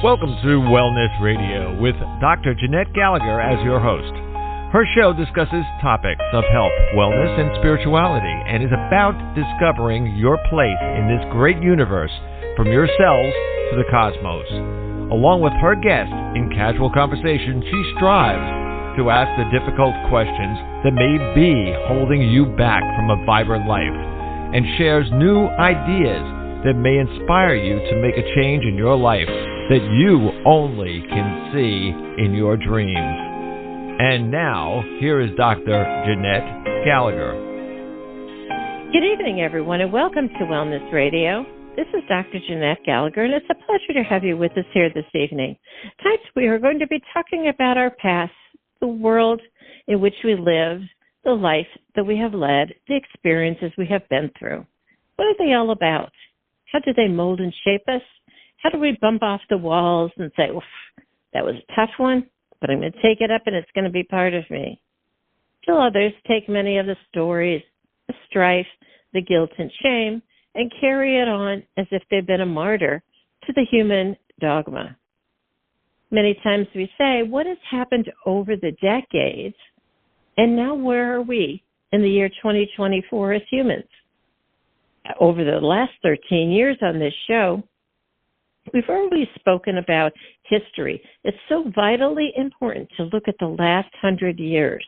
Welcome to Wellness Radio with Dr. Jeanette Gallagher as your host. Her show discusses topics of health, wellness, and spirituality, and is about discovering your place in this great universe, from your cells to the cosmos. Along with her guest, in casual conversation, she strives to ask the difficult questions that may be holding you back from a vibrant life, and shares new ideas that may inspire you to make a change in your life that you only can see in your dreams. And now, here is Dr. Jeanette Gallagher. Good evening, everyone, and welcome to Wellness Radio. This is Dr. Jeanette Gallagher, and it's a pleasure to have you with us here this evening. Tonight, we are going to be talking about our past, the world in which we live, the life that we have led, the experiences we have been through. What are they all about? How do they mold and shape us? How do we bump off the walls and say, oof, that was a tough one, but I'm going to take it up and it's going to be part of me? Still others take many of the stories, the strife, the guilt and shame, and carry it on as if they've been a martyr to the human dogma. Many times we say, what has happened over the decades, and now where are we in the year 2024 as humans? Over the last 13 years on this show, we've already spoken about history. It's so vitally important to look at the last 100 years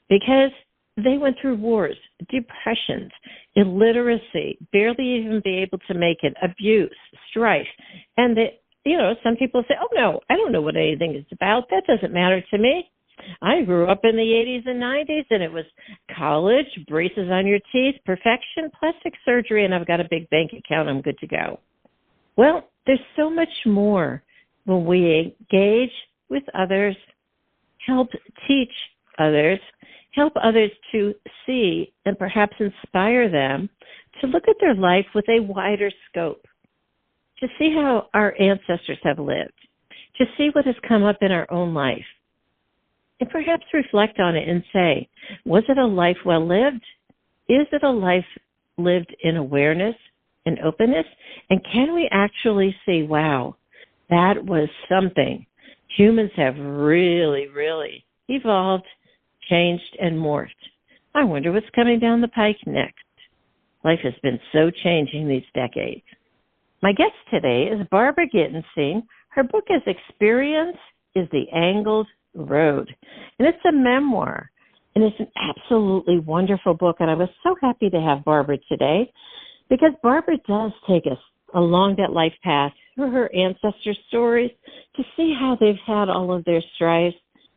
because they went through wars, depressions, illiteracy, barely even be able to make it, abuse, strife. And, some people say, oh, no, I don't know what anything is about. That doesn't matter to me. I grew up in the 80s and 90s, and it was college, braces on your teeth, perfection, plastic surgery, and I've got a big bank account. I'm good to go. Well, there's so much more when we engage with others, help teach others, help others to see and perhaps inspire them to look at their life with a wider scope, to see how our ancestors have lived, to see what has come up in our own life, and perhaps reflect on it and say, was it a life well lived? Is it a life lived in awareness and openness? And can we actually see, wow, that was something. Humans have really, really evolved, changed, and morphed. I wonder what's coming down the pike next. Life has been so changing these decades. My guest today is Barbara Gitenstein. Her book is Experience is the Angled Road, and it's a memoir, and it's an absolutely wonderful book, and I was so happy to have Barbara today because Barbara does take us along that life path through her ancestor stories to see how they've had all of their strives,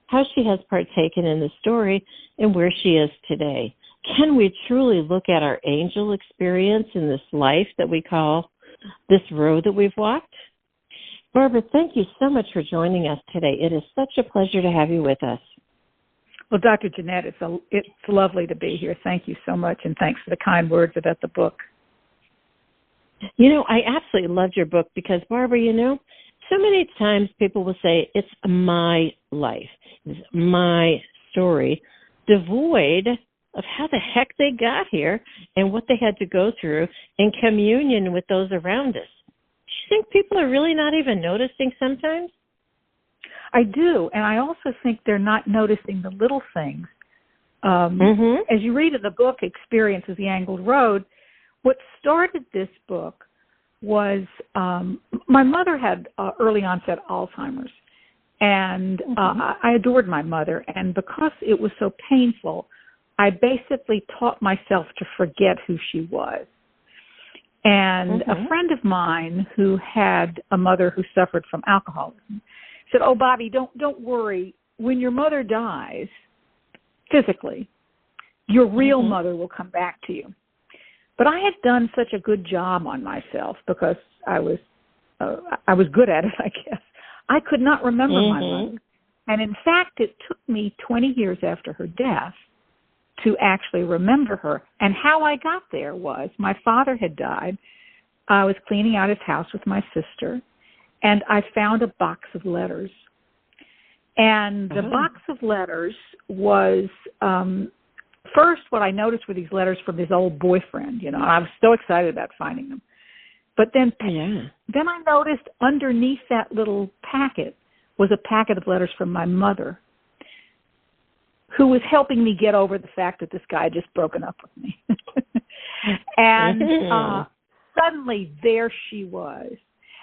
how she has partaken in the story, and where she is today. Can we truly look at our angel experience in this life that we call this road that we've walked? Barbara, thank you so much for joining us today. It is such a pleasure to have you with us. Well, Dr. Jeanette, it's lovely to be here. Thank you so much, and thanks for the kind words about the book. I absolutely loved your book because, Barbara, so many times people will say, it's my life, it's my story, devoid of how the heck they got here and what they had to go through in communion with those around us. Do you think people are really not even noticing sometimes? I do, and I also think they're not noticing the little things. As you read in the book, Experience is the Angled Road, what started this book was my mother had early onset Alzheimer's, and I adored my mother, and because it was so painful, I basically taught myself to forget who she was. And a friend of mine who had a mother who suffered from alcoholism said, oh, Bobby, don't worry. When your mother dies, physically, your real mother will come back to you. But I had done such a good job on myself because I was good at it, I guess. I could not remember my mother. And in fact, it took me 20 years after her death to actually remember her. And how I got there was my father had died. I was cleaning out his house with my sister, and I found a box of letters. And the box of letters was, first what I noticed were these letters from his old boyfriend, and I was so excited about finding them. But then I noticed underneath that little packet was a packet of letters from my mother, who was helping me get over the fact that this guy had just broken up with me. And suddenly there she was.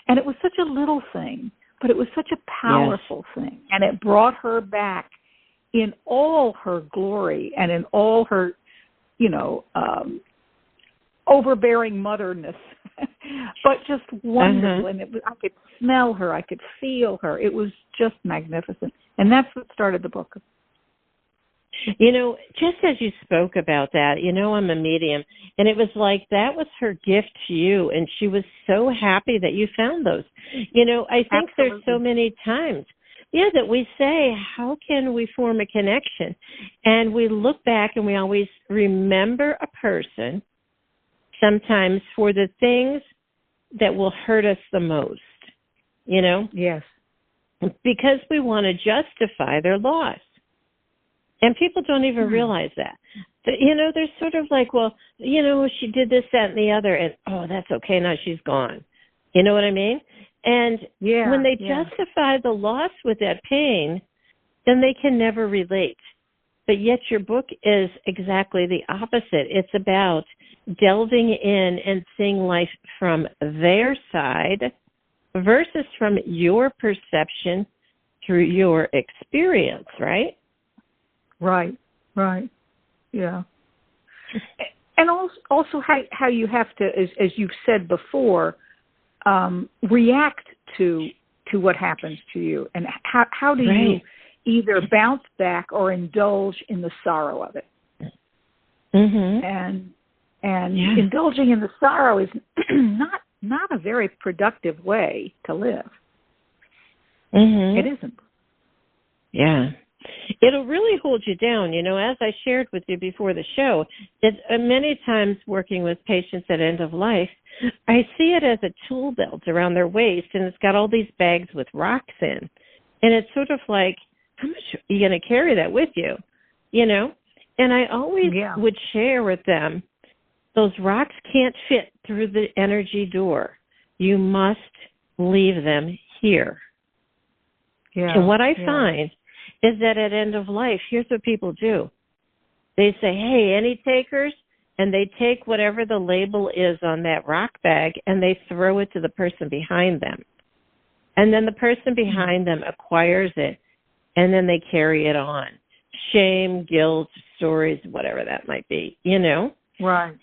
And it was such a little thing, but it was such a powerful thing. And it brought her back in all her glory and in all her, overbearing motherness, but just wonderful. And I could smell her. I could feel her. It was just magnificent. And that's what started the book. Just as you spoke about that, I'm a medium, and it was like that was her gift to you, and she was so happy that you found those. I think there's so many times, that we say, how can we form a connection? And we look back and we always remember a person, sometimes for the things that will hurt us the most, Yes. Because we want to justify their loss. And people don't even realize that. They're sort of like, well, she did this, that, and the other, and, oh, that's okay, now she's gone. You know what I mean? And when they justify the loss with that pain, then they can never relate. But yet your book is exactly the opposite. It's about delving in and seeing life from their side versus from your perception through your experience, right? Right. Yeah. And also how you have to, as you've said before, react to what happens to you. And how do you either bounce back or indulge in the sorrow of it? And indulging in the sorrow is not a very productive way to live. It isn't. Yeah. It'll really hold you down. As I shared with you before the show, it's many times working with patients at end of life, I see it as a tool belt around their waist, and it's got all these bags with rocks in. And it's sort of like, how much are you going to carry that with you? And I always would share with them, those rocks can't fit through the energy door. You must leave them here. And what I find is that at end of life, here's what people do. They say, hey, any takers? And they take whatever the label is on that rock bag and they throw it to the person behind them. And then the person behind them acquires it, and then they carry it on. Shame, guilt, stories, whatever that might be, Right.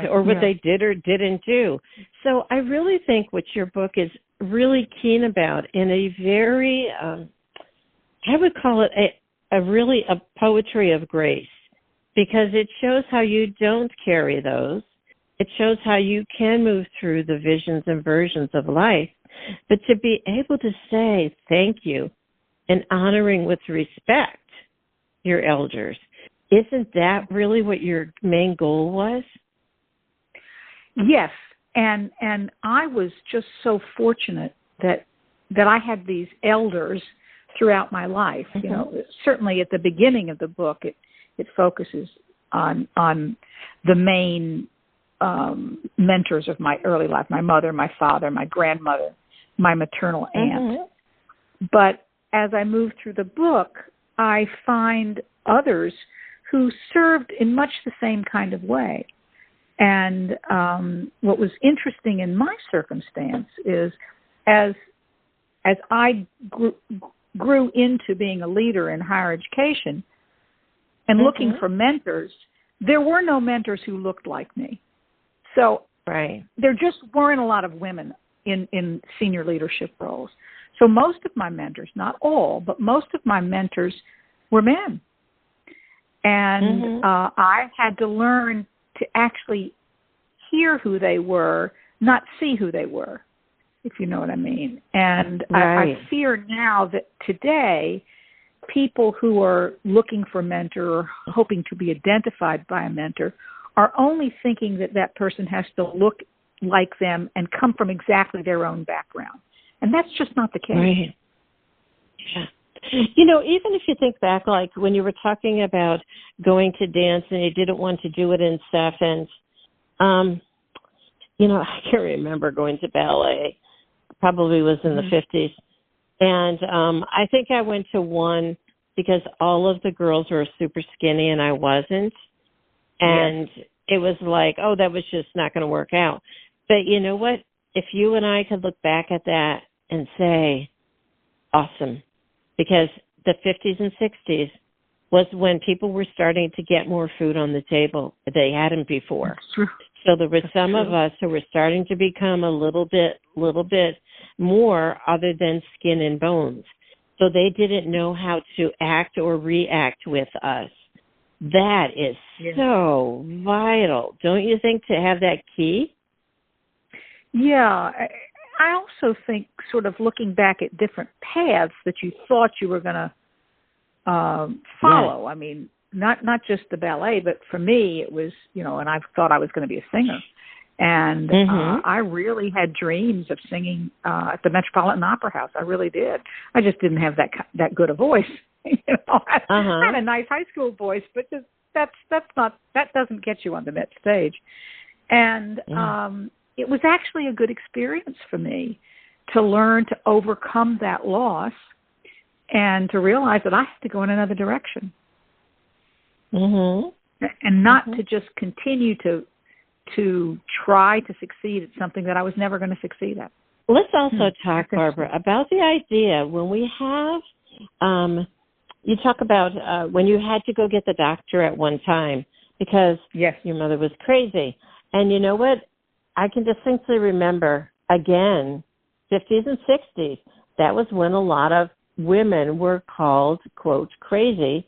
Or what they did or didn't do. So I really think what your book is really keen about in a very... I would call it a poetry of grace, because it shows how you don't carry those. It shows how you can move through the visions and versions of life, but to be able to say thank you and honoring with respect your elders, isn't that really what your main goal was? Yes, and I was just so fortunate that I had these elders throughout my life. Certainly at the beginning of the book, it focuses on the main mentors of my early life: my mother, my father, my grandmother, my maternal aunt. But as I move through the book, I find others who served in much the same kind of way. And what was interesting in my circumstance is, as I grew into being a leader in higher education and looking for mentors, there were no mentors who looked like me. So there just weren't a lot of women in senior leadership roles. So most of my mentors, not all, but most of my mentors were men. And I had to learn to actually hear who they were, not see who they were, if you know what I mean. And I fear now that today, people who are looking for a mentor or hoping to be identified by a mentor are only thinking that that person has to look like them and come from exactly their own background. And that's just not the case. Right. Yeah. Even if you think back, like when you were talking about going to dance and you didn't want to do it and stuff, and I can remember going to ballet. Probably was in the 50s. And I think I went to one because all of the girls were super skinny and I wasn't. And it was like, oh, that was just not going to work out. But you know what? If you and I could look back at that and say, awesome, because the 50s and 60s was when people were starting to get more food on the table. They hadn't before. That's true. So there were some of us who were starting to become a little bit more other than skin and bones. So they didn't know how to act or react with us. That is so vital. Don't you think, to have that key? Yeah. I also think, sort of looking back at different paths that you thought you were going to follow. Yes. I mean, not just the ballet, but for me, it was, and I thought I was going to be a singer. And I really had dreams of singing at the Metropolitan Opera House. I really did. I just didn't have that good a voice. I had a nice high school voice, but that doesn't get you on the Met stage. And it was actually a good experience for me to learn to overcome that loss and to realize that I had to go in another direction. And not to just continue to try to succeed at something that I was never going to succeed at. Let's also talk, Barbara, about the idea when we have, you talk about when you had to go get the doctor at one time because your mother was crazy. And you know what? I can distinctly remember, again, 50s and 60s, that was when a lot of women were called, quote, crazy,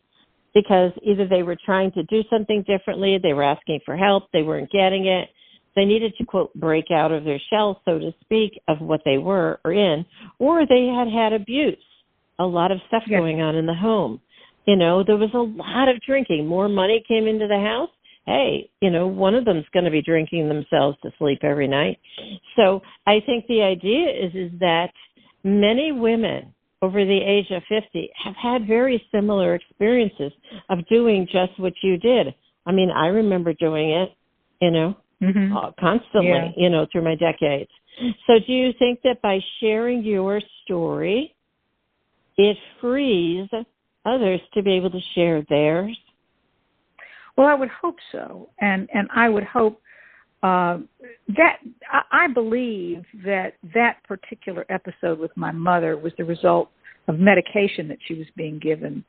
because either they were trying to do something differently, they were asking for help, they weren't getting it, they needed to, quote, break out of their shell, so to speak, of what they were or in, or they had abuse, a lot of stuff going on in the home. There was a lot of drinking. More money came into the house. Hey, one of them's going to be drinking themselves to sleep every night. So I think the idea is that many women over the age of 50 have had very similar experiences of doing just what you did. I mean, I remember doing it, constantly, through my decades. So do you think that by sharing your story, it frees others to be able to share theirs? Well, I would hope so. And I would hope that I believe that particular episode with my mother was the result of medication that she was being given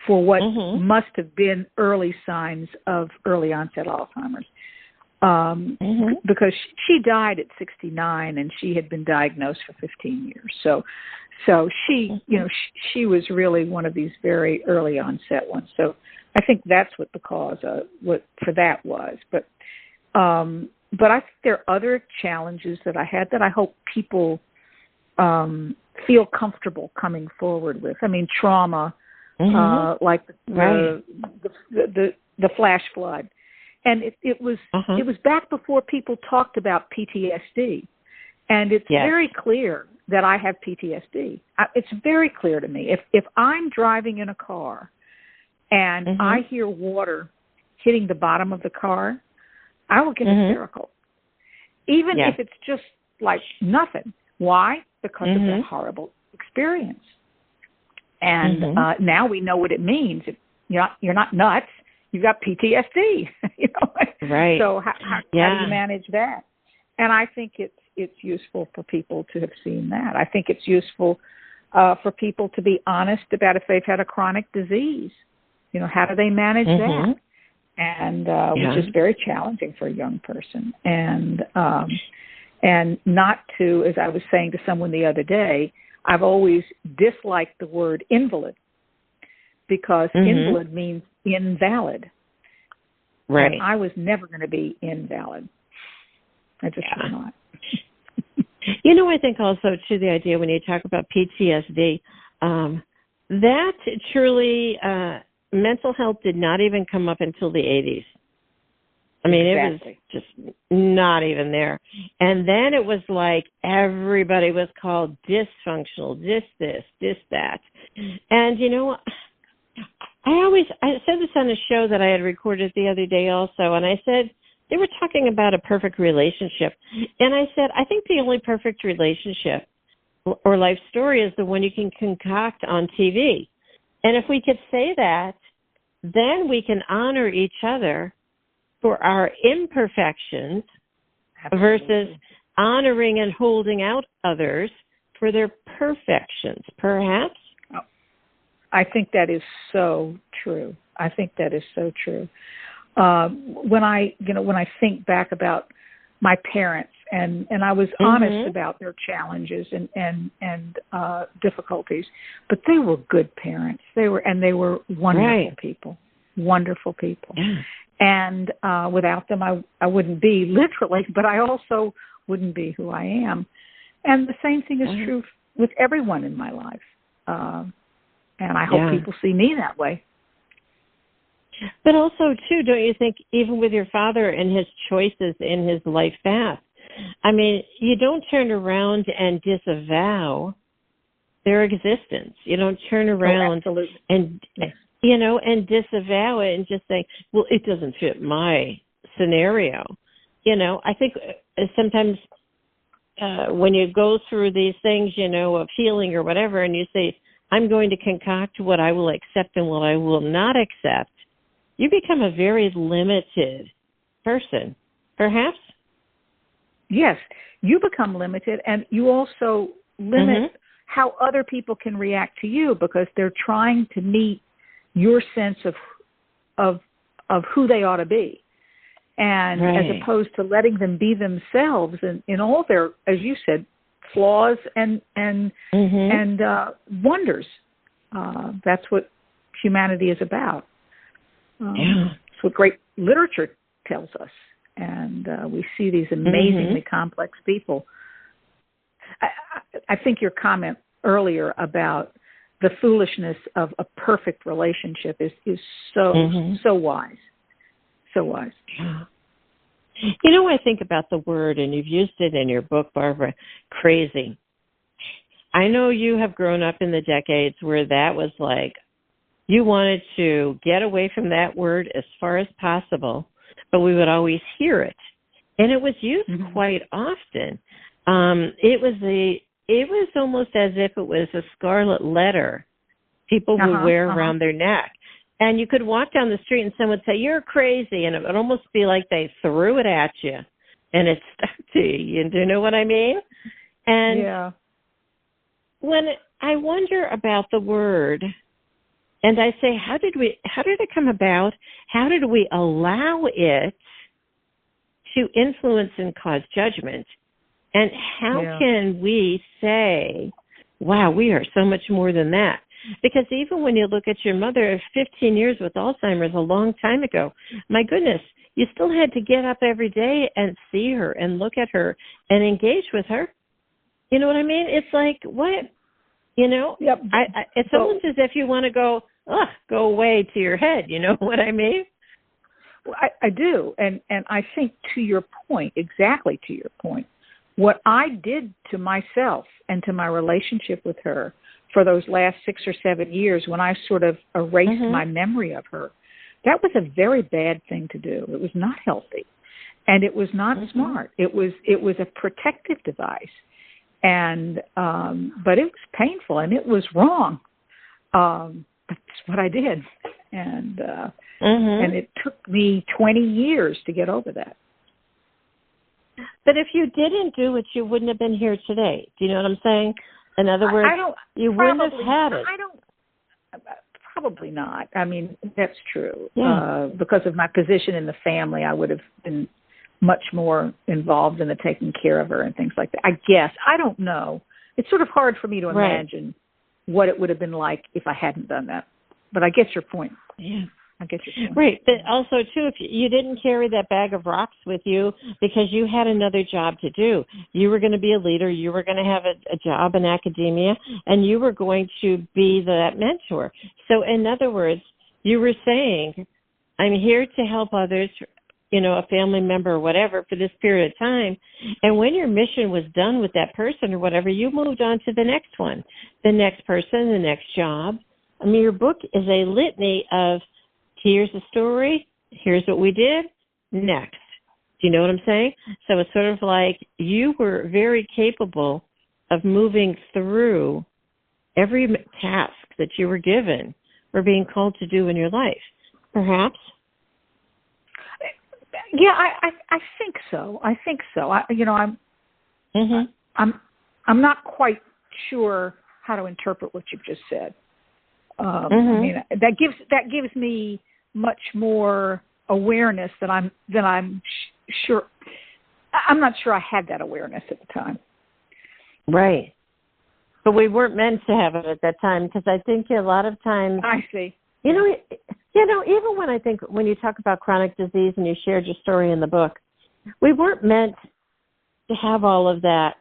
for what must have been early signs of early onset Alzheimer's. Because she died at 69 and she had been diagnosed for 15 years. So she, she was really one of these very early onset ones. So I think that's what the cause for that was. But I think there are other challenges that I had that I hope people feel comfortable coming forward with. I mean, trauma, like the flash flood. And it was back before people talked about PTSD. And it's very clear that I have PTSD. It's very clear to me. If I'm driving in a car and I hear water hitting the bottom of the car, I will get hysterical. Even if it's just like nothing. Why? Because of that horrible experience. And now we know what it means. You're not nuts. You've got PTSD. Right. So how do you manage that? And I think it's useful for people to have seen that. I think it's useful for people to be honest about if they've had a chronic disease. How do they manage that? And which is very challenging for a young person. And not to, as I was saying to someone the other day, I've always disliked the word invalid because invalid means invalid. Right. And I was never going to be invalid. I just was not. I think also, too, the idea when you talk about PTSD, that truly, mental health did not even come up until the 80s. I mean, it was just not even there. And then it was like everybody was called dysfunctional, this, that. And, I said this on a show that I had recorded the other day also, and I said, they were talking about a perfect relationship. And I said, I think the only perfect relationship or life story is the one you can concoct on TV. And if we could say that, then we can honor each other for our imperfections. Absolutely. Versus honoring and holding out others for their perfections, perhaps? I think that is so true. I think that is so true. When I think back about my parents, and I was honest about their challenges and difficulties, but they were good parents. They were wonderful people, wonderful people. Yeah. And without them, I wouldn't be literally, but I also wouldn't be who I am. And the same thing is true with everyone in my life. And I hope people see me that way. But also, too, don't you think, even with your father and his choices in his life path, I mean, you don't turn around and disavow their existence. You don't turn around and, and disavow it and just say, well, it doesn't fit my scenario. I think sometimes when you go through these things, of healing or whatever, and you say, I'm going to concoct what I will accept and what I will not accept, you become a very limited person, perhaps? Yes, you become limited, and you also limit how other people can react to you because they're trying to meet your sense of who they ought to be. And as opposed to letting them be themselves in all their, as you said, flaws and wonders. That's what humanity is about. It's what great literature tells us. And we see these amazingly complex people. I think your comment earlier about the foolishness of a perfect relationship is so wise. So wise. I think about the word, and you've used it in your book, Barbara, crazy. I know you have grown up in the decades where that was like, you wanted to get away from that word as far as possible, but we would always hear it. And it was used quite often. It was almost as if it was a scarlet letter people would wear around their neck. And you could walk down the street and someone would say, you're crazy. And it would almost be like they threw it at you and it stuck to you. Do you know what I mean? And when I wonder about the word and I say, how did it come about? How did we allow it to influence and cause judgment? And how can we say, wow, we are so much more than that? Because even when you look at your mother, 15 years with Alzheimer's, a long time ago, my goodness, you still had to get up every day and see her and look at her and engage with her. You know what I mean? It's like, what? It's almost as if you want to go away to your head. You know what I mean? Well, I do. And I think to your point, exactly to your point, what I did to myself and to my relationship with her for those last 6 or 7 years when I sort of erased my memory of her, that was a very bad thing to do. It was not healthy. And it was not smart. It was a protective device. And but it was painful and it was wrong. That's what I did. And it took me 20 years to get over that. But if you didn't do it, you wouldn't have been here today. Do you know what I'm saying? In other words, you wouldn't have had it. Probably not. I mean, that's true. Yeah. Because of my position in the family, I would have been much more involved in the taking care of her and things like that. I guess. I don't know. It's sort of hard for me to imagine what it would have been like if I hadn't done that. But I get your point. Yeah. I get your point. Right. But also, too, if you didn't carry that bag of rocks with you because you had another job to do. You were going to be a leader. You were going to have a job in academia, and you were going to be that mentor. So, in other words, you were saying, I'm here to help others, a family member or whatever for this period of time. And when your mission was done with that person or whatever, you moved on to the next one, the next person, the next job. I mean, your book is a litany of here's the story, here's what we did, next. Do you know what I'm saying? So it's sort of like you were very capable of moving through every task that you were given or being called to do in your life, perhaps? Yeah, I think so. I think so. I'm not quite sure how to interpret what you've just said. I mean, that gives me much more awareness that I'm sure. I'm not sure I had that awareness at the time. Right. But we weren't meant to have it at that time, because I think a lot of times. I see. You know, even when you talk about chronic disease and you shared your story in the book, we weren't meant to have all of that.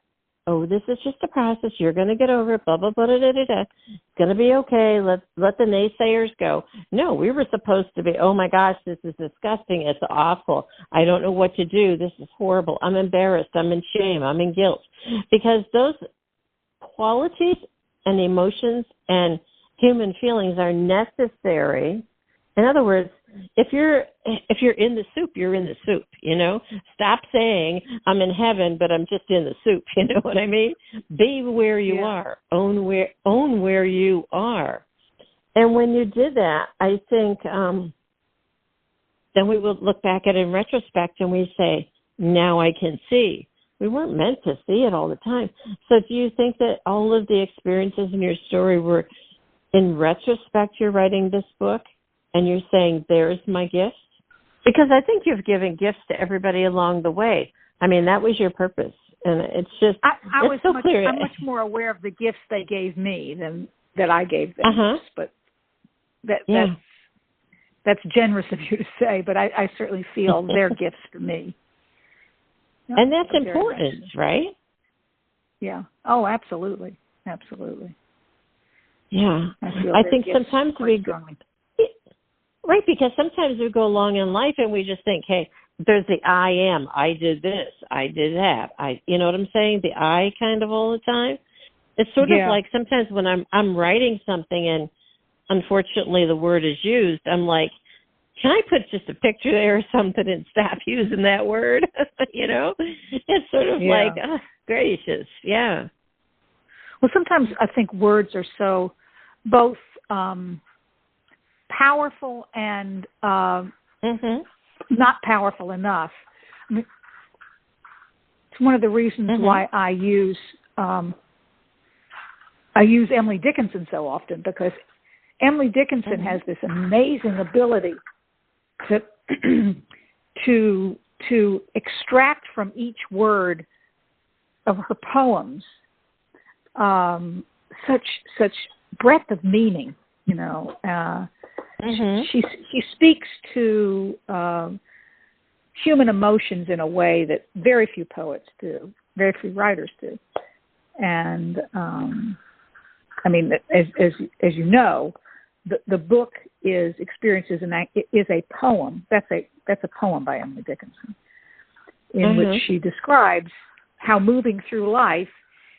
Oh, this is just a process. You're going to get over it. Blah blah blah da da da. It's going to be okay. Let the naysayers go. No, we were supposed to be. Oh my gosh, this is disgusting. It's awful. I don't know what to do. This is horrible. I'm embarrassed. I'm in shame. I'm in guilt, because those qualities and emotions and human feelings are necessary. In other words, if you're in the soup, you're in the soup, you know? Stop saying I'm in heaven, but I'm just in the soup, you know what I mean? Be where you are. Own where you are. And when you did that, I think then we will look back at it in retrospect and we say, now I can see. We weren't meant to see it all the time. So do you think that all of the experiences in your story were, in retrospect, you're writing this book and you're saying, there's my gift? Because I think you've given gifts to everybody along the way. I mean, that was your purpose. And it's just, it's so clear. I'm much more aware of the gifts they gave me than that I gave them. But that's generous of you to say, but I certainly feel their gifts to me. And that's important, right? Yeah. Oh, absolutely. Absolutely. Yeah. I think sometimes we go, right, because sometimes we go along in life and we just think, hey, there's the I am. I did this. I did that. You know what I'm saying? The I kind of all the time. It's sort of like sometimes when I'm writing something and unfortunately the word is used, I'm like, can I put just a picture there or something and stop using that word? You know, it's sort of like, oh, gracious. Yeah. Well, sometimes I think words are so both powerful and not powerful enough. I mean, it's one of the reasons why I use Emily Dickinson so often, because Emily Dickinson has this amazing ability to extract from each word of her poems such breadth of meaning. You know, she speaks to human emotions in a way that very few poets do, very few writers do, and I mean, as you know, the book is Experiences, and is a poem. That's a poem by Emily Dickinson, in which she describes how moving through life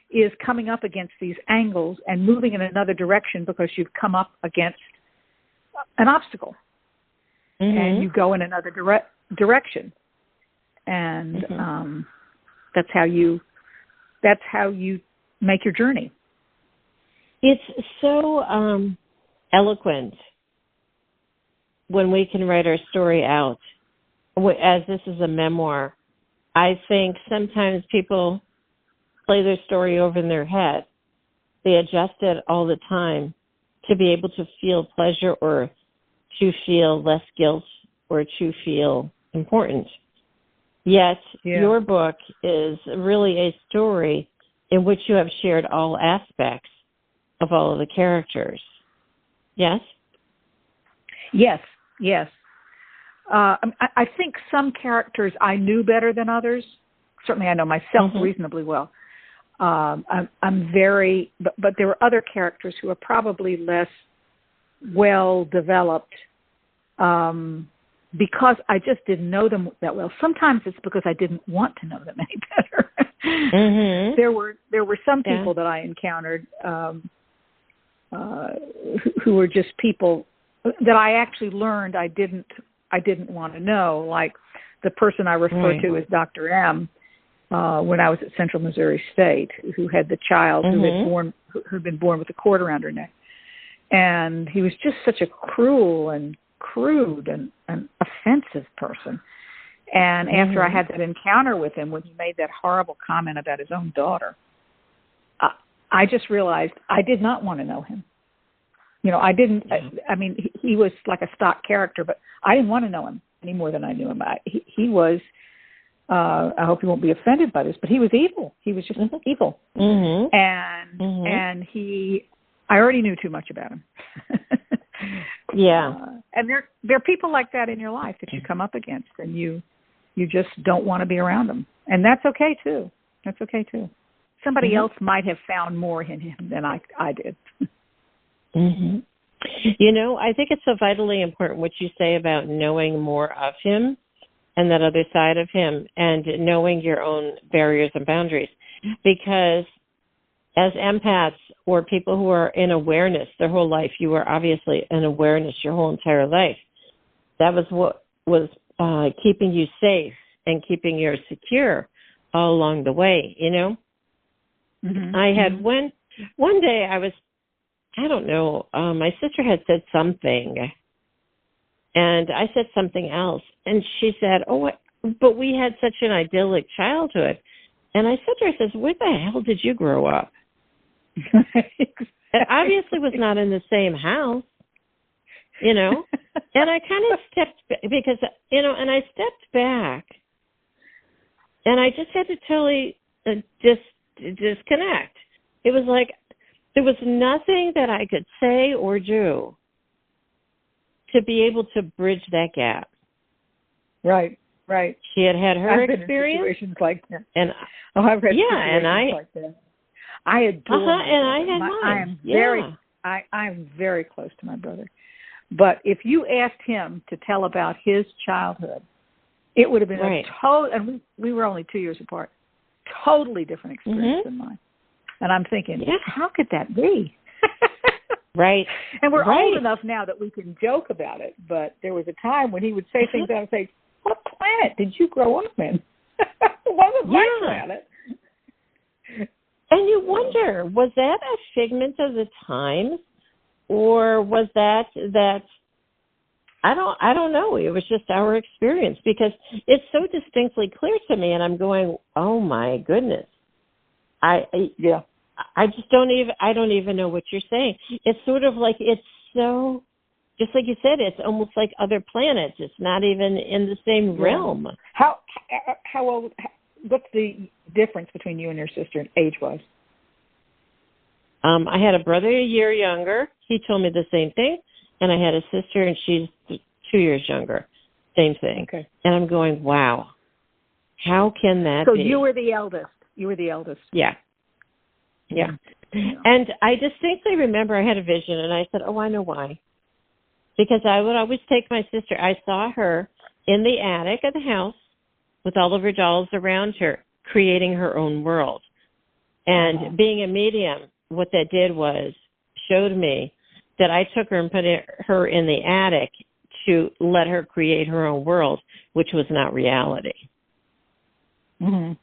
is coming up against these angles and moving in another direction because you've come up against an obstacle, and you go in another direction, and that's how you make your journey. It's so eloquent when we can write our story out. As this is a memoir, I think sometimes people play their story over in their head. They adjust it all the time to be able to feel pleasure or to feel less guilt or to feel important. Yet your book is really a story in which you have shared all aspects of all of the characters. Yes? Yes. I think some characters I knew better than others. Certainly I know myself reasonably well. I'm very, but there were other characters who are probably less well developed because I just didn't know them that well. Sometimes it's because I didn't want to know them any better. There were some people that I encountered who were just people that I actually learned I didn't want to know, like the person I refer to as Dr. M, when I was at Central Missouri State, who had the child who'd been born with a cord around her neck. And he was just such a cruel and crude and offensive person. And after I had that encounter with him, when he made that horrible comment about his own daughter, I just realized I did not want to know him. I didn't, I mean, he was like a stock character, but I didn't want to know him any more than I knew him. He was, I hope he won't be offended by this, but he was evil. He was just evil. And I already knew too much about him. And there are people like that in your life that you come up against, and you just don't want to be around them. And that's okay too. Somebody else might have found more in him than I did. I think it's so vitally important what you say about knowing more of him and that other side of him, and knowing your own barriers and boundaries. Because as empaths, or people who are in awareness their whole life, you are obviously in awareness your whole entire life. That was what was keeping you safe and keeping you secure all along the way, I had one day I don't know, my sister had said something, and I said something else, and she said, but we had such an idyllic childhood. And I said to her, where the hell did you grow up? It obviously was not in the same house, and I kind of stepped back because, and I stepped back, and I just had to totally disconnect. It was like there was nothing that I could say or do to be able to bridge that gap. Right. She had her I've experience. Been in situations like that. And I've had situations like that. I adore and I had mine. I am very close to my brother. But if you asked him to tell about his childhood, it would have been a total, and we were only 2 years apart, totally different experience than mine. And I'm thinking, how could that be? Right. And we're old enough now that we can joke about it, but there was a time when he would say things, and I would say, what planet did you grow up in? What was my planet? And you wonder, was that a figment of the times, or was that I don't know. It was just our experience, because it's so distinctly clear to me, and I'm going, oh my goodness. I just don't even know what you're saying. It's sort of like, it's so, just like you said, it's almost like other planets. It's not even in the same realm. How old, what's the difference between you and your sister age-wise? I had a brother a year younger. He told me the same thing. And I had a sister, and she's 2 years younger. Same thing. Okay. And I'm going, wow, how can that be? So you were the eldest. Yeah. And I distinctly remember I had a vision, and I said, I know why. Because I would always take my sister. I saw her in the attic of the house with all of her dolls around her, creating her own world. And being a medium, what that did was showed me that I took her and put her in the attic to let her create her own world, which was not reality. Mm-hmm.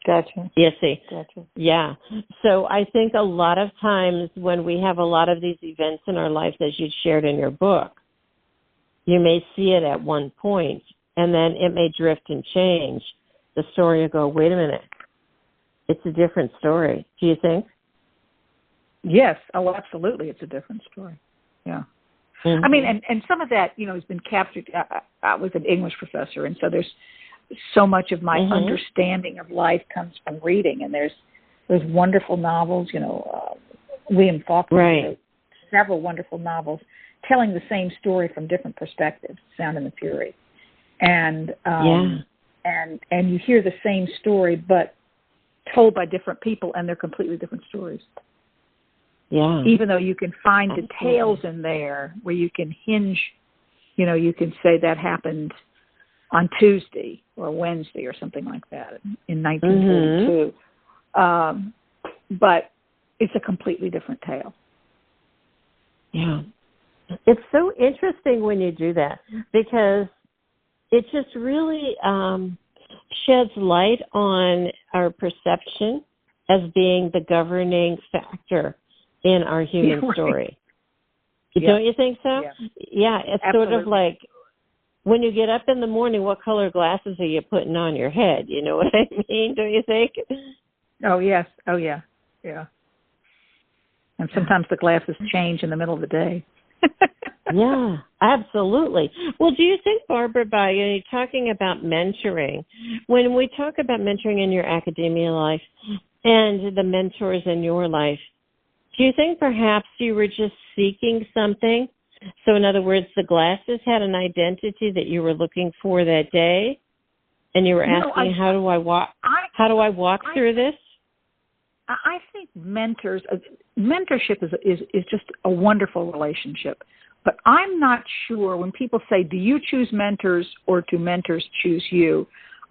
Gotcha. Yes, see. Gotcha. Yeah. So I think a lot of times when we have a lot of these events in our lives, as you shared in your book, you may see it at one point, and then it may drift and change. The story will go, wait a minute, it's a different story. Do you think? Yes. Oh, absolutely. It's a different story. Yeah. Mm-hmm. I mean, and some of that, has been captured. I was an English professor, and so there's so much of my understanding of life comes from reading, and there's wonderful novels, William Faulkner wrote several wonderful novels telling the same story from different perspectives, Sound and the Fury. And and you hear the same story, but told by different people, and they're completely different stories. Yeah. Even though you can find details in there where you can hinge, you can say that happened on Tuesday or Wednesday or something like that in 1942. But it's a completely different tale. Yeah. It's so interesting when you do that, because it just really sheds light on our perception as being the governing factor in our human story. Don't you think so? Yeah, it's Absolutely. sort of like when you get up in the morning, what color glasses are you putting on your head? You know what I mean? Don't you think? Oh, yes. Oh, yeah. Yeah. And sometimes the glasses change in the middle of the day. Yeah, absolutely. Well, do you think, Barbara, by talking about mentoring, when we talk about mentoring in your academia life and the mentors in your life, do you think perhaps you were just seeking something? So in other words, the glasses had an identity that you were looking for that day, and you were asking, how do I walk through this? I think mentorship is just a wonderful relationship. But I'm not sure when people say, do you choose mentors or do mentors choose you?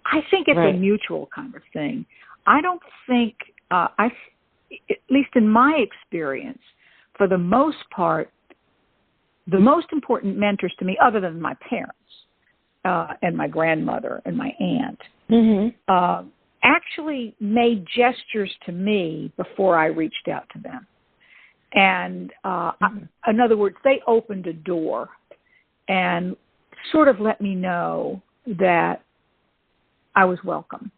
I think it's a mutual kind of thing. I don't think, at least in my experience, for the most part, the most important mentors to me, other than my parents and my grandmother and my aunt, actually made gestures to me before I reached out to them. And in other words, they opened a door and sort of let me know that I was welcome.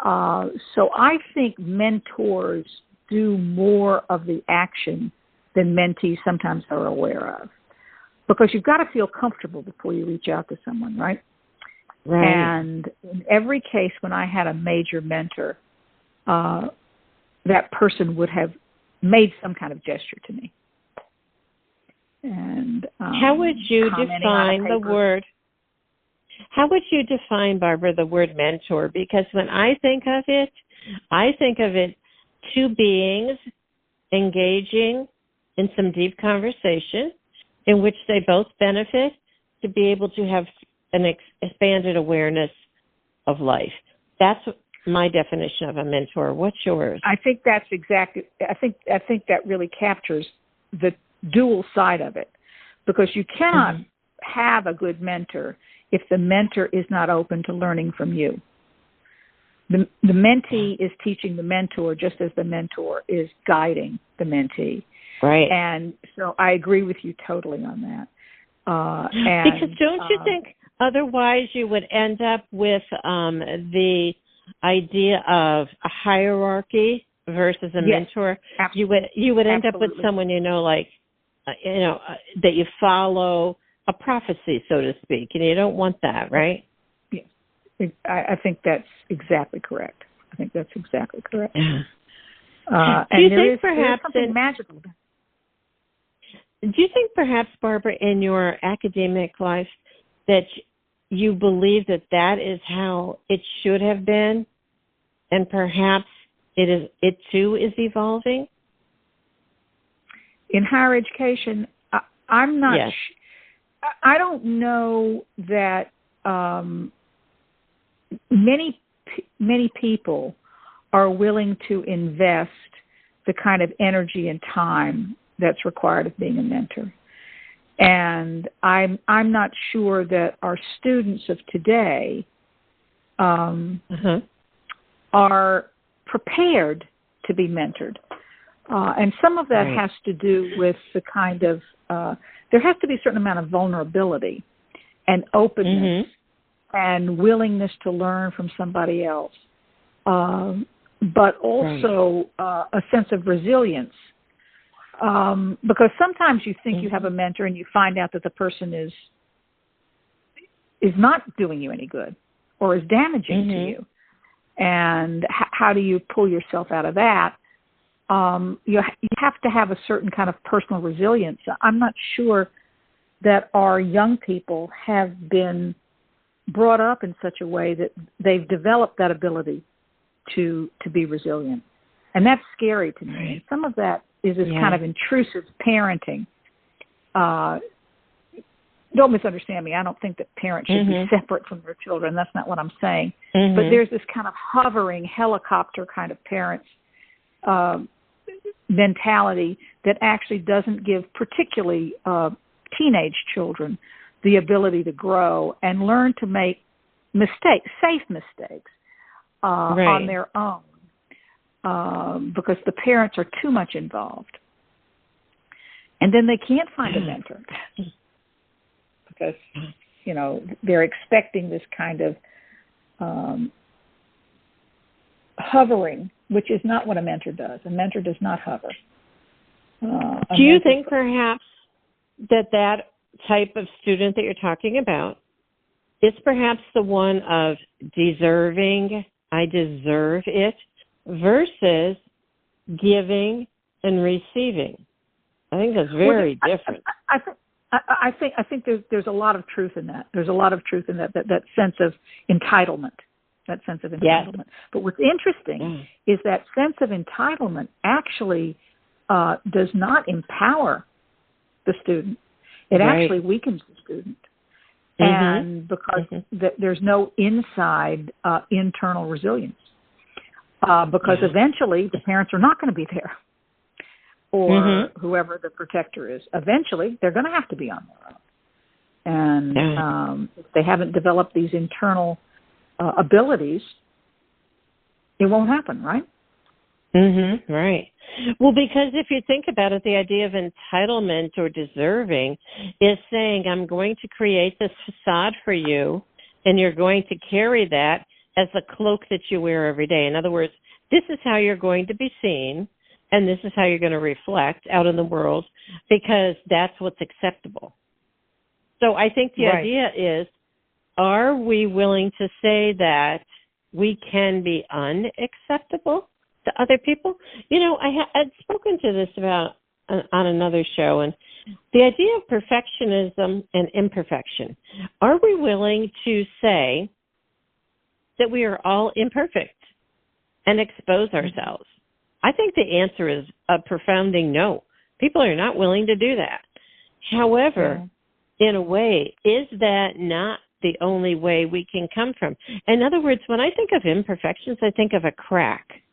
So I think mentors do more of the action than mentees sometimes are aware of. Because you've got to feel comfortable before you reach out to someone, right? Right. And in every case when I had a major mentor, that person would have made some kind of gesture to me. And how would you define the word? How would you define, Barbara, the word mentor? Because when I think of it two beings engaging in some deep conversation in which they both benefit to be able to have an expanded awareness of life. That's my definition of a mentor. What's yours? I think that's exactly. I think that really captures the dual side of it, because you cannot have a good mentor if the mentor is not open to learning from you. The mentee is teaching the mentor just as the mentor is guiding the mentee. Right. And so I agree with you totally on that. Because don't you think otherwise you would end up with the idea of a hierarchy versus a mentor? Absolutely. You would end up with someone that you follow a prophecy, so to speak, and you don't want that, right? Yes, I think that's exactly correct. I think that's exactly correct. Yeah. And there is something magical. Do you think perhaps, Barbara, in your academic life that you believe that is how it should have been, and perhaps it too is evolving? In higher education, I'm not I don't know that many people are willing to invest the kind of energy and time that's required of being a mentor. And I'm not sure that our students of today are prepared to be mentored. And some of that has to do with the kind of, there has to be a certain amount of vulnerability and openness and willingness to learn from somebody else, but also a sense of resilience. Because sometimes you think you have a mentor and you find out that the person is not doing you any good or is damaging to you. And how do you pull yourself out of that? You have to have a certain kind of personal resilience. I'm not sure that our young people have been brought up in such a way that they've developed that ability to be resilient. And that's scary to me. And some of that is this kind of intrusive parenting. Don't misunderstand me. I don't think that parents should be separate from their children. That's not what I'm saying. But there's this kind of hovering helicopter kind of parents mentality that actually doesn't give particularly teenage children the ability to grow and learn to make mistakes, safe mistakes, on their own, because the parents are too much involved. And then they can't find a mentor because, they're expecting this kind of hovering, which is not what a mentor does. A mentor does not hover. Do you think perhaps that type of student that you're talking about is perhaps the one of deserving, I deserve it, versus giving and receiving? I think that's very different. I think there's a lot of truth in that. There's a lot of truth in that sense of entitlement. That sense of entitlement. Yes. But what's interesting is that sense of entitlement actually does not empower the student. It actually weakens the student. And because there's no inside internal resilience. Because eventually the parents are not going to be there. Or whoever the protector is. Eventually they're going to have to be on their own. And if they haven't developed these internal abilities, it won't happen, right? Right. Well, because if you think about it, the idea of entitlement or deserving is saying, I'm going to create this facade for you, and you're going to carry that as the cloak that you wear every day. In other words, this is how you're going to be seen, and this is how you're going to reflect out in the world, because that's what's acceptable. So I think the idea is, are we willing to say that we can be unacceptable to other people? I'd spoken to this about on another show, and the idea of perfectionism and imperfection. Are we willing to say that we are all imperfect and expose ourselves? I think the answer is a profounding no. People are not willing to do that. However, in a way, is that not the only way we can come from? In other words, when I think of imperfections, I think of a crack.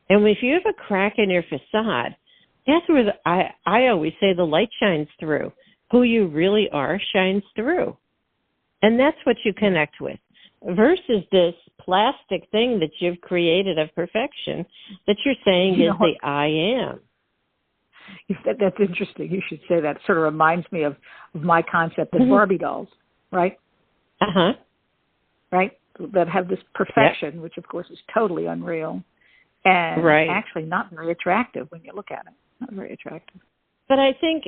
And if you have a crack in your facade, that's where I always say the light shines through. Who you really are shines through. And that's what you connect with, versus this plastic thing that you've created of perfection that you're saying is the I am. That's interesting. You should say that. It sort of reminds me of my concept of Barbie dolls, right? Right? That have this perfection, which of course is totally unreal and actually not very attractive when you look at it. Not very attractive. But I think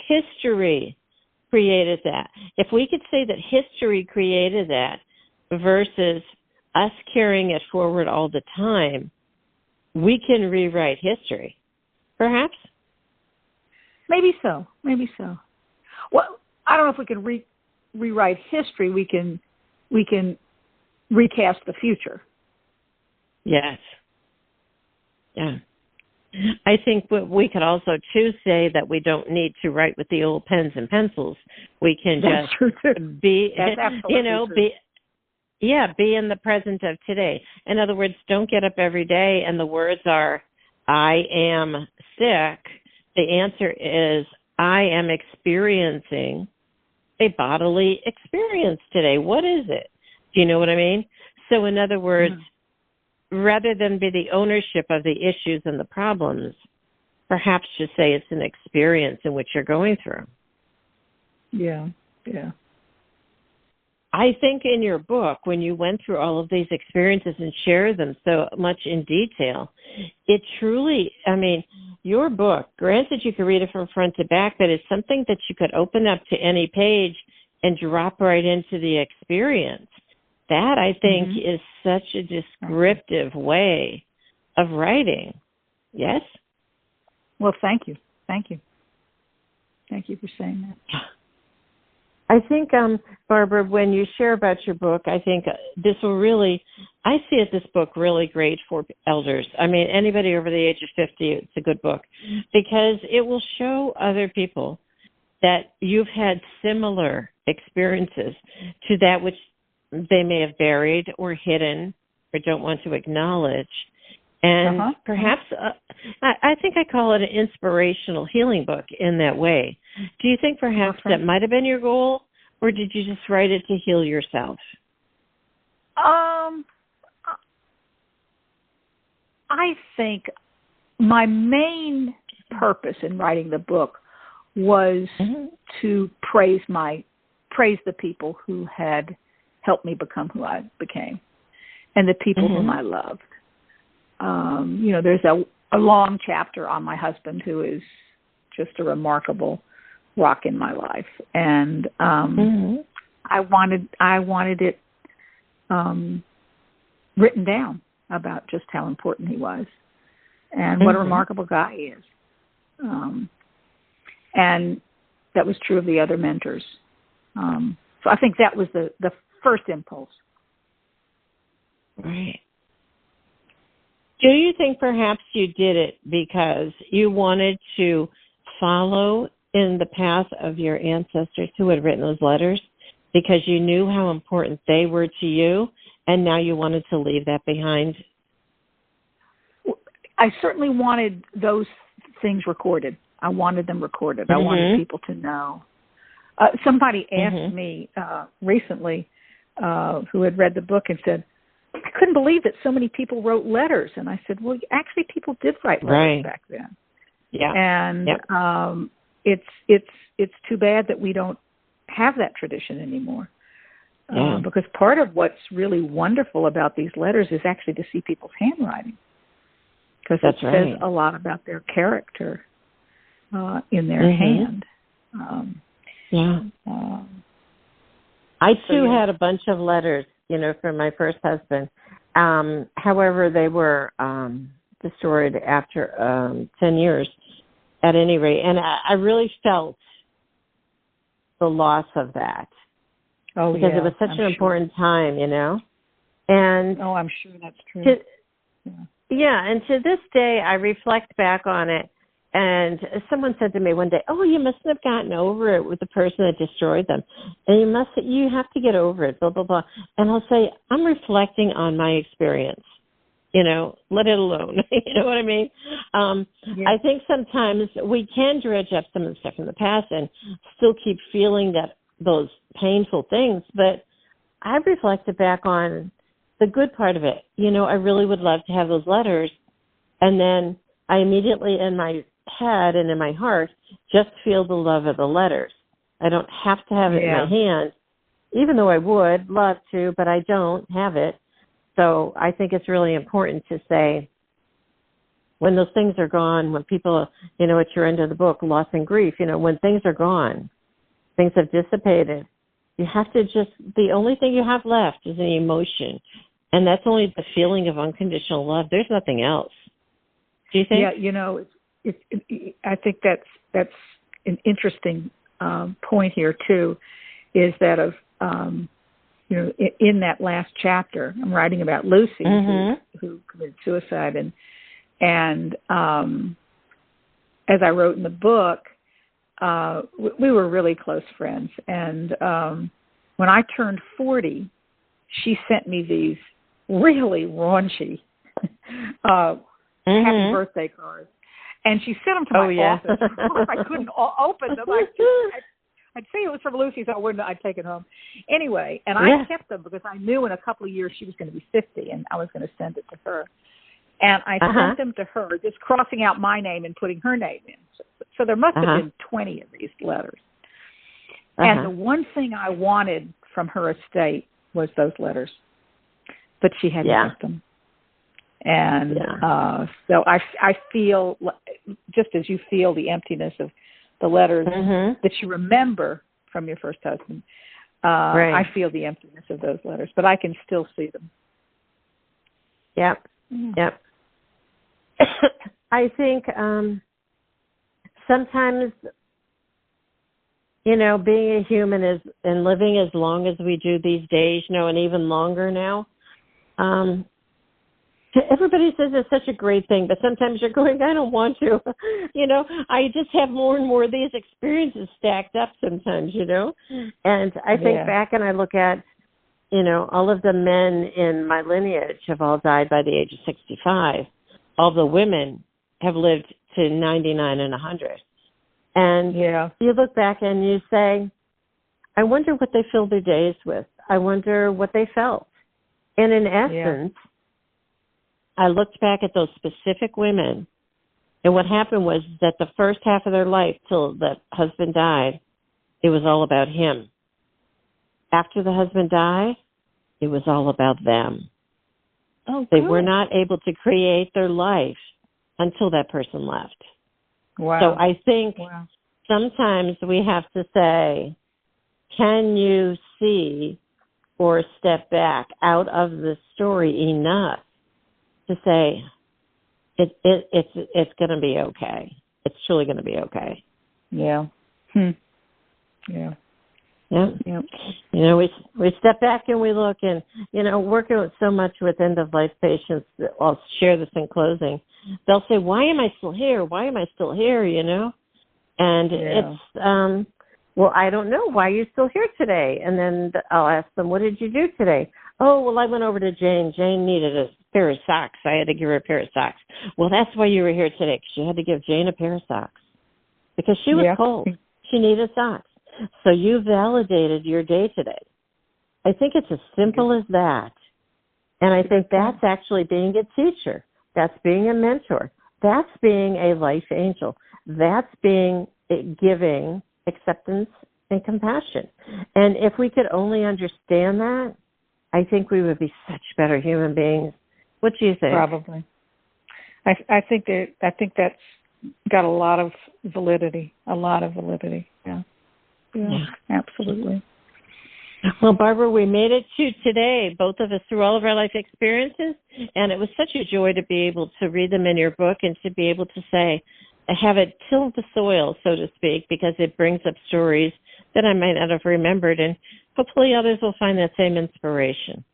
history created that. If we could say that history created that versus us carrying it forward all the time, we can rewrite history, perhaps? Maybe so. Well, I don't know if we can rewrite history. We can recast the future. Yes. Yeah. I think we could also too say that we don't need to write with the old pens and pencils. We can just be, be in the present of today. In other words, don't get up every day and the words are, I am sick. The answer is, I am experiencing a bodily experience today. What is it? Do you know what I mean? So in other words, rather than be the ownership of the issues and the problems, perhaps just say it's an experience in which you're going through. Yeah. I think in your book, when you went through all of these experiences and shared them so much in detail, it truly, your book, granted you could read it from front to back, but it's something that you could open up to any page and drop right into the experience. That, I think, is such a descriptive way of writing. Yes? Well, thank you. Thank you for saying that. I think, Barbara, when you share about your book, I think this will really, I see this book really great for elders. Anybody over the age of 50, it's a good book because it will show other people that you've had similar experiences to that which they may have buried or hidden or don't want to acknowledge. And perhaps, I think I call it an inspirational healing book in that way. Do you think perhaps that might have been your goal, or did you just write it to heal yourself? I think my main purpose in writing the book was to praise the people who had helped me become who I became, and the people whom I loved. There's a long chapter on my husband, who is just a remarkable rock in my life, and I wanted it written down about just how important he was and what a remarkable guy he is. And that was true of the other mentors. So I think that was the first impulse. Right. Do you think perhaps you did it because you wanted to follow in the path of your ancestors who had written those letters, because you knew how important they were to you, and now you wanted to leave that behind? I certainly wanted those things recorded. I wanted them recorded. I wanted people to know. Somebody asked me recently who had read the book and said, I couldn't believe that so many people wrote letters. And I said, well, actually people did write letters back then. Yeah. And it's too bad that we don't have that tradition anymore. Because part of what's really wonderful about these letters is actually to see people's handwriting. Because it says a lot about their character in their hand. I too had a bunch of letters, from my first husband. However, they were destroyed after 10 years, at any rate. And I really felt the loss of that. Oh, because it was such an important time, And I'm sure that's true. And to this day, I reflect back on it. And someone said to me one day, "Oh, you mustn't have gotten over it with the person that destroyed them, and you have to get over it." Blah blah blah. And I'll say, "I'm reflecting on my experience. Let it alone." You know what I mean? I think sometimes we can dredge up some of the stuff from the past and still keep feeling those painful things. But I've reflected back on the good part of it. I really would love to have those letters, and then I immediately in my head and in my heart just feel the love of the letters. I don't have to have it in my hand, even though I would love to, but I don't have it. So I think it's really important to say, when those things are gone, when people, at your end of the book, loss and grief, when things are gone, things have dissipated, you have to the only thing you have left is an emotion. And that's only the feeling of unconditional love. There's nothing else. Do you think? Yeah, I think that's an interesting point here too, is that in that last chapter, I'm writing about Lucy who committed suicide, and as I wrote in the book, we were really close friends, and when I turned 40, she sent me these really raunchy happy birthday cards. And she sent them to my office. I couldn't open them. I'd say it was from Lucy, so I'd take it home. Anyway, and I kept them because I knew in a couple of years she was going to be 50 and I was going to send it to her. And I sent them to her, just crossing out my name and putting her name in. So there must have been 20 of these letters. And the one thing I wanted from her estate was those letters. But she hadn't kept them. And so I feel, just as you feel the emptiness of the letters that you remember from your first husband, I feel the emptiness of those letters, but I can still see them. Yep. I think sometimes, being a human is, and living as long as we do these days, and even longer now, everybody says it's such a great thing, but sometimes you're going, I don't want to. I just have more and more of these experiences stacked up sometimes, And I think back and I look at, all of the men in my lineage have all died by the age of 65. All the women have lived to 99 and 100. And you look back and you say, I wonder what they fill their days with. I wonder what they felt. And in essence, I looked back at those specific women, and what happened was that the first half of their life till the husband died, it was all about him. After the husband died, it was all about them. Oh, they good. were not able to create their life until that person left. Wow. So I think sometimes we have to say, can you see or step back out of the story enough to say, it's going to be okay. It's truly going to be okay. Yeah. Yeah. Yeah. Yep. You know, we step back and we look, and, you know, working with so much with end-of-life patients, I'll share this in closing. They'll say, why am I still here? Why am I still here, you know? And it's, well, I don't know. Why are you still here today? And then I'll ask them, what did you do today? Oh, well, I went over to Jane. Jane needed a pair of socks. I had to give her a pair of socks. Well, that's why you were here today, because you had to give Jane a pair of socks. Because she was cold. She needed socks. So you validated your day today. I think it's as simple as that. And I think that's actually being a teacher. That's being a mentor. That's being a life angel. That's being giving acceptance and compassion. And if we could only understand that, I think we would be such better human beings. What do you think? Probably. I think that's got a lot of validity. Yeah, absolutely. Well, Barbara, we made it to today, both of us, through all of our life experiences, and it was such a joy to be able to read them in your book and to be able to say, have it till the soil, so to speak, because it brings up stories that I might not have remembered, and hopefully others will find that same inspiration.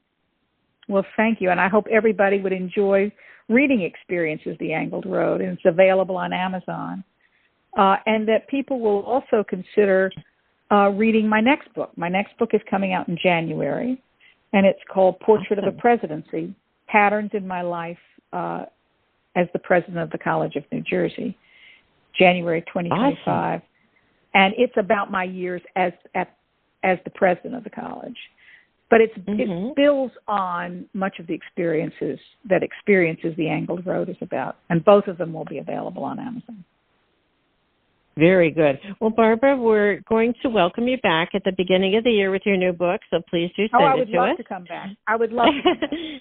Well, thank you, and I hope everybody would enjoy reading Experiences, The Angled Road, and it's available on Amazon, and that people will also consider reading my next book. My next book is coming out in January, and it's called Portrait of a Presidency, Patterns in My Life as the President of the College of New Jersey, January 2025. Awesome. And it's about my years as the president of the college. But it builds on much of the experiences that Experiences, The Angled Road is about. And both of them will be available on Amazon. Very good. Well, Barbara, we're going to welcome you back at the beginning of the year with your new book, so please do send it to us. I would love to come back. I would love to.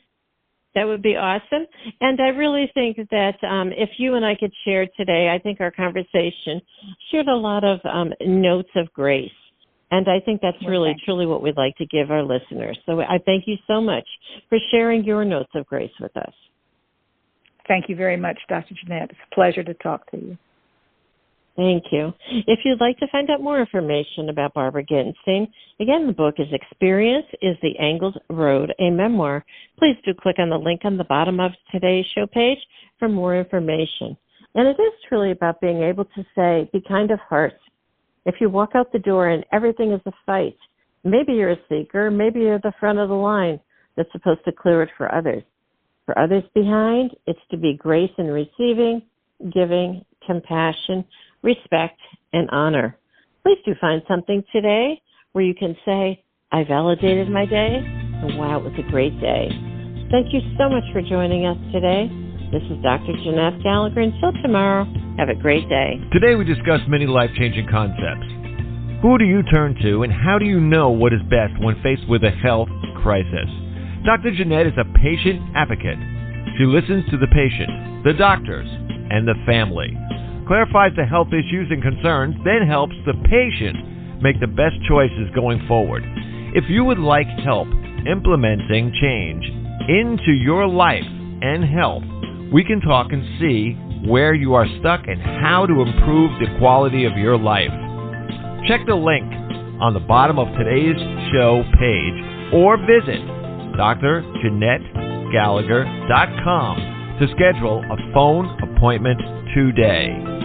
That would be awesome. And I really think that if you and I could share today, I think our conversation shared a lot of notes of grace. And I think that's truly what we'd like to give our listeners. So I thank you so much for sharing your notes of grace with us. Thank you very much, Dr. Jeanette. It's a pleasure to talk to you. Thank you. If you'd like to find out more information about Barbara Gitenstein, again, the book is Experience is the Angled Road, a Memoir. Please do click on the link on the bottom of today's show page for more information. And it is truly about being able to say, be kind of heart. If you walk out the door and everything is a fight, maybe you're a seeker, maybe you're the front of the line that's supposed to clear it for others. For others behind, it's to be grace in receiving, giving, compassion, respect, and honor. Please do find something today where you can say, I validated my day, and wow, it was a great day. Thank you so much for joining us today. This is Dr. Jeanette Gallagher. Until tomorrow, have a great day. Today we discussed many life-changing concepts. Who do you turn to, and how do you know what is best when faced with a health crisis? Dr. Jeanette is a patient advocate. She listens to the patient, the doctors, and the family, clarifies the health issues and concerns, then helps the patient make the best choices going forward. If you would like help implementing change into your life and health, we can talk and see where you are stuck and how to improve the quality of your life. Check the link on the bottom of today's show page or visit drjeanettegallagher.com to schedule a phone appointment today.